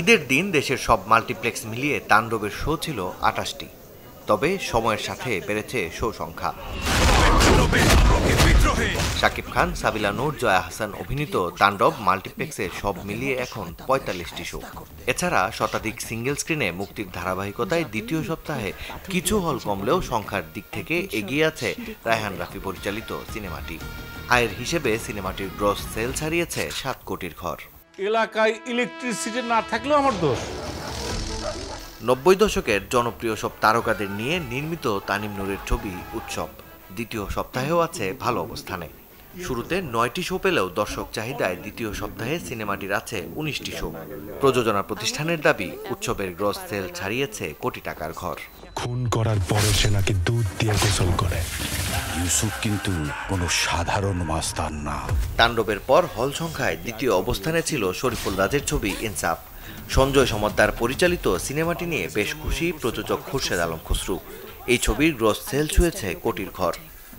ঈদের দিন দেশের সব মাল্টিপ্লেক্স মিলিয়ে তাণ্ডবের শো ছিল ২৮টি। তবে সময়ের সাথে বেড়েছে শো সংখ্যা। শাকিব খান, সাবিলা নূর, জয়া আহসান অভিনীত তাণ্ডব মাল্টিপ্লেক্সে সব মিলিয়ে এখন ৪৫টি শো। এছাড়া শতাধিক সিঙ্গেল স্ক্রিনে মুক্তির ধারাবাহিকতায় দ্বিতীয় সপ্তাহে কিছু হল কমলেও সংখ্যার দিক থেকে এগিয়ে আছে রায়হান রাফি পরিচালিত সিনেমাটি। আয়ের হিসেবে সিনেমাটির গ্রস সেল ছাড়িয়েছে ৭ কোটির ঘর। এলাকায় ইলেকট্রিসিটি না থাকলেও আমার দোষ। ৯০ দশকের জনপ্রিয় সব তারকাদের নিয়ে নির্মিত তানিম নূরের ছবি উৎসব দ্বিতীয় সপ্তাহেও আছে ভালো অবস্থানে। শুরুতে ৯টি শো পেলেও দর্শক চাহিদায় দ্বিতীয় সপ্তাহে সিনেমাটির আছে ১৯টি শো। প্রযোজনা প্রতিষ্ঠানের দাবি উৎসবের গ্রস সেল ছাড়িয়েছে কোটি টাকার ঘর। খুন করার পরে সে নাকি দুধ দিয়ে গোসল করে। ইউসুফ কিন্তু কোনো সাধারণ মাস্তান না। তাণ্ডবের পর হল সংখ্যায় দ্বিতীয় অবস্থানে ছিল শরীফুল রাজের ছবি ইনসাফ। সঞ্জয় সমদ্দার পরিচালিত সিনেমাটি নিয়ে বেশ খুশি প্রযোজক খুরশেদ আলম খসরু। এই ছবির গ্রস সেল ছুঁয়েছে কোটির ঘর।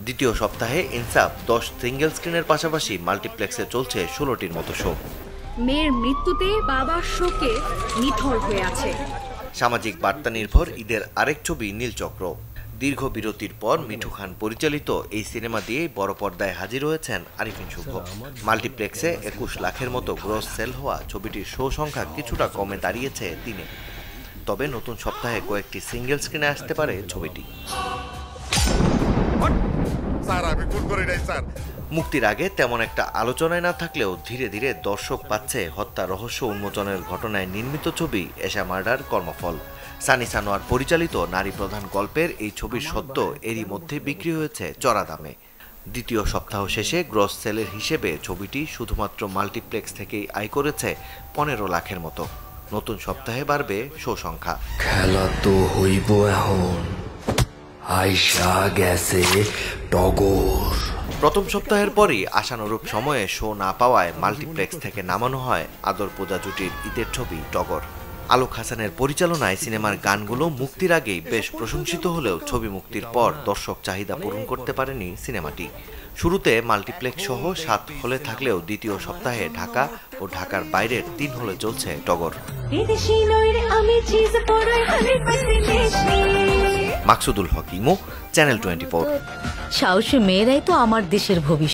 দ্বিতীয় সপ্তাহে ইনসাফ ১০ সিঙ্গেল স্ক্রিনের পাশাপাশি মাল্টিপ্লেক্সে চলছে ১৬টির মতো শো। মেয়ের মৃত্যুতে বাবার শোকে নিথর হয়ে আছে। সামাজিক বার্তা নির্ভর ঈদের আরেক ছবি নীলচক্র। দীর্ঘ বিরতির পর মিঠু খান পরিচালিত এই সিনেমা দিয়েই বড় পর্দায় হাজির হয়েছেন আরিফিন শুভ। মাল্টিপ্লেক্সে ২১ লাখের মতো গ্রস সেল হওয়া ছবিটির শো সংখ্যা কিছুটা কমে দাঁড়িয়েছে দিনে। তবে নতুন সপ্তাহে কয়েকটি সিঙ্গেল স্ক্রিনে আসতে পারে ছবিটি। মুক্তির আগে তেমন একটা আলোচনায় না থাকলেও ধীরে ধীরে দর্শক পাচ্ছে হত্যা রহস্য উন্মোচনের ঘটনায় নির্মিত ছবি এশা মার্ডার কর্মফল। সানি সানোয়ার পরিচালিত নারী প্রধান গল্পের এই ছবির সদ্য এরই মধ্যে বিক্রি হয়েছে চড়া দামে। দ্বিতীয় সপ্তাহ শেষে গ্রস সেলের হিসেবে ছবিটি শুধুমাত্র মাল্টিপ্লেক্স থেকেই আয় করেছে ১৫ লাখের মতো। নতুন সপ্তাহে বাড়বে শো সংখ্যা। খেলা তো হইব এখন, আইসা গেছে টগর। প্রথম সপ্তাহের পরই আশানুরূপ সময়ে শো না পাওয়ায় মাল্টিপ্লেক্স থেকে নামানো হয় আদর পূজা জুটির ঈদের ছবি টগর। আলোক হাসানের পরিচালনায় সিনেমার গানগুলো মুক্তির আগেই বেশ প্রশংসিত হলেও ছবি মুক্তির পর দর্শক চাহিদা পূরণ করতে পারেনি সিনেমাটি। শুরুতে মাল্টিপ্লেক্স সহ ৭ হলে থাকলেও দ্বিতীয় সপ্তাহে ঢাকা ও ঢাকার বাইরের ৩ হলে চলছে টগর। মাকসুদুল হক ইমু, চ্যানেল 24। সাহসী মেয়েরাই তো আমার দেশের ভবিষ্যৎ।